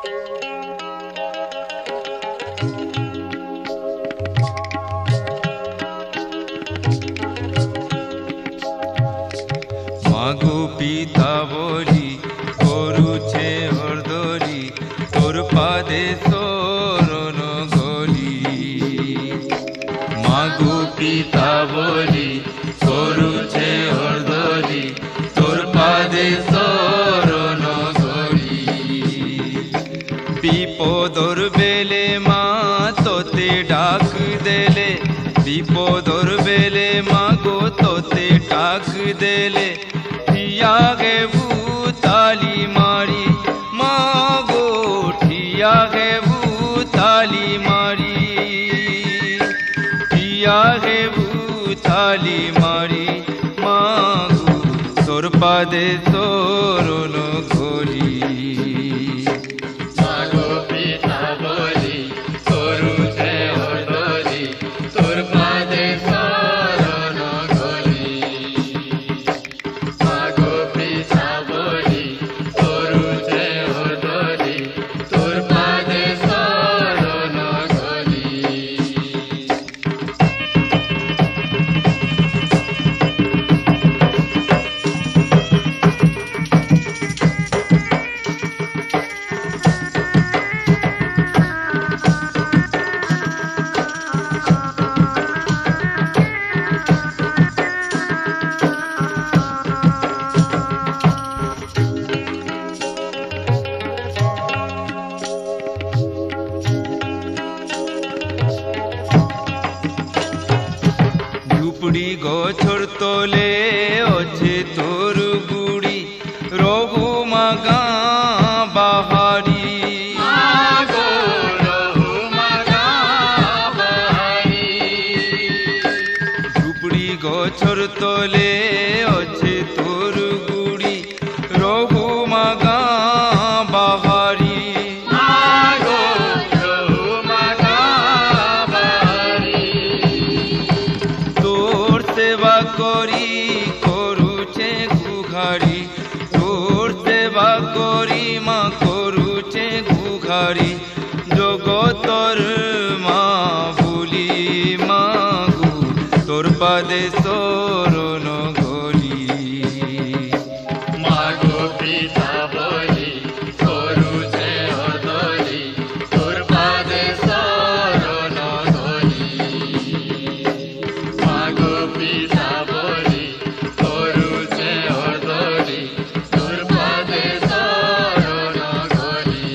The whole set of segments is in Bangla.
মাগো পিতা বলি করুছে হরদলি তোর পাদে শরণ গলি। মাগো পিতা বলি করুছে হরদলি তোর পাদে শরণ গলি। বিপদর বেলে মা তোতে ডাক দেলে, বিপদর বেলে মাগো তোতে ডাক দেলে, ঠিয়া গেবু তালি মারি মাগো ঠিয়া গেবু তালি মারি, ঠিয়া গেবু তালি মারি মাগো তোর পাদে শরণ গলি। মাগো পিতা বলি করুছে হরদলি তোর পাদে শরণ গলি। মাগো পিতা বলি করুছে হরদলি তোর পাদে শরণ গলি। ঝুপড়ি গছর তলে অছে তোর গুড়ি রঘু মাগা বাহারি। মাগো রহুমাগা বাহারি। ঝুপড়ি গছর তলে অছে তোর গুড়ি রঘু মাগা বাহারি। মাগো রহুমাগা বাহারি। তোর সেবা করি করুছে ঘুঘারি, তোর সেবা করি মা করুছে ঘুঘারি, জগতর মা ভুলি মাগু তোর পাদে শরণ গলি। মাগো পিতা বলি করুছে হরদলি তোর পাদে শরণ গলি। মাগো পিতা বলি করুছে হরদলি তোর পাদে শরণ গলি।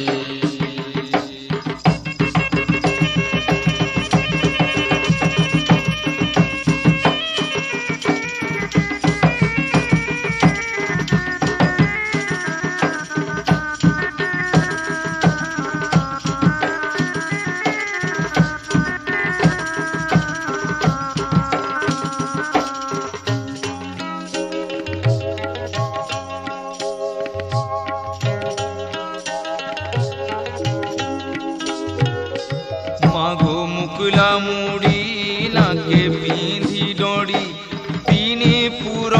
মাগো মুকলা মুড়ি নাকে পিঁধি ডড়ি তিনি পুর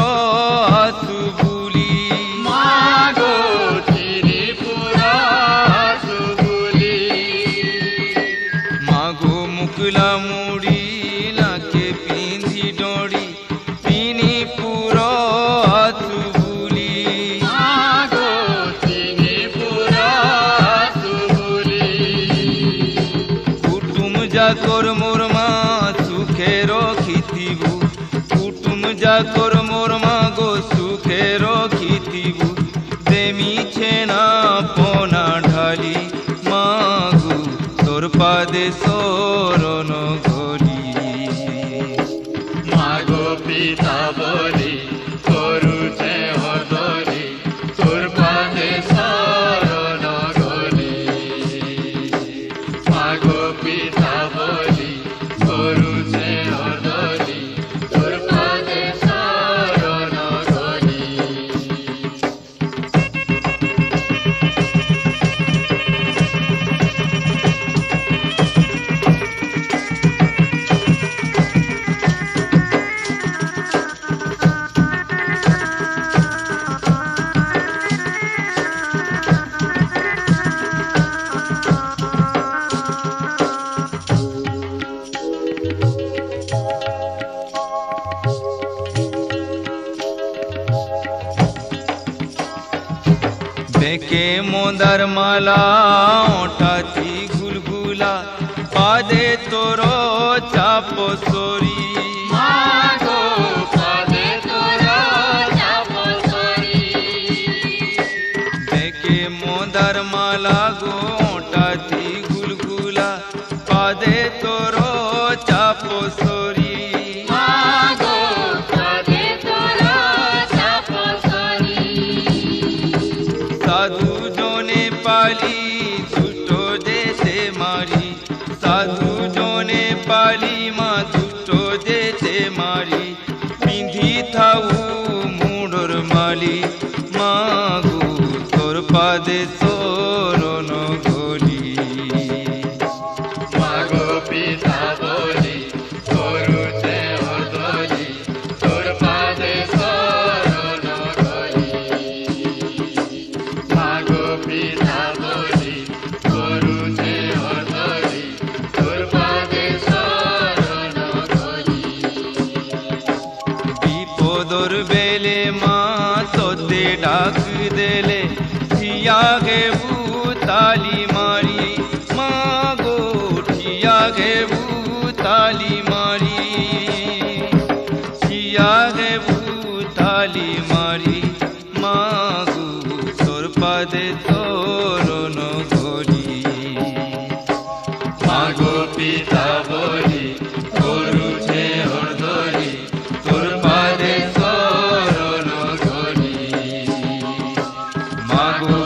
আসু বুলি। মাগো ত্রিপুরা সুবুলি। মাগো মুকলা মুড়ি নাকে পিঁধি ডড়ি তিনি পুর আসু বুলি। মাগো ত্রিপুরা সুবুলি। কুটুম যাকর মোর মা সুখে রখিথিবু, কুটুম যাকর মোর মা গো সুখে রখিথিবু, দেমিছে না পোনা ঢালি মাগু তোর পাদে শরণ গলি। মাগো পিতা বলি করুছে হরদলি তোর পাদে শরণ গলি। মাগো পিতা বলি করুছে হরদলি তোর পাদে শরণ গলি। বেঁকে মোদার মালা ওঠাছি গুলগুলা পাদে তোর চাপ সরি মাগো পাদে তোর চাপ সরি বেঁকে মোদার মালা গো ওঠাছি গুলগুলা পাদে তোর চাপ সরি মাগো পাদে তোর চাপ সরি সাধু জনে পালি দুষ্ট দেশে মারি সাধু জনে পালি মা দুষ্ট দেশে মারি পিঁধি থাউ মুড়োর মালি মাগু তোর পাদে শরণ গলি মাগো পিতা বলি করুছে অর্দলি তোর পাদে শরণ গলি মাগো পিতা বলি করুছে অর্দলি তোর পাদে শরণ গলি বিপদর বেলে মা তোতে ডাক দেলে ঠিয়া গে তালি মারি মা গো ঠিয়া গে তালি মারি ঠিয়া গে তালি মারি মা গো তোর পাদে তোরণ গলি মাগো পিতা বলি করুছে অর্দলি তোর পাদে শরণ গলি মাগো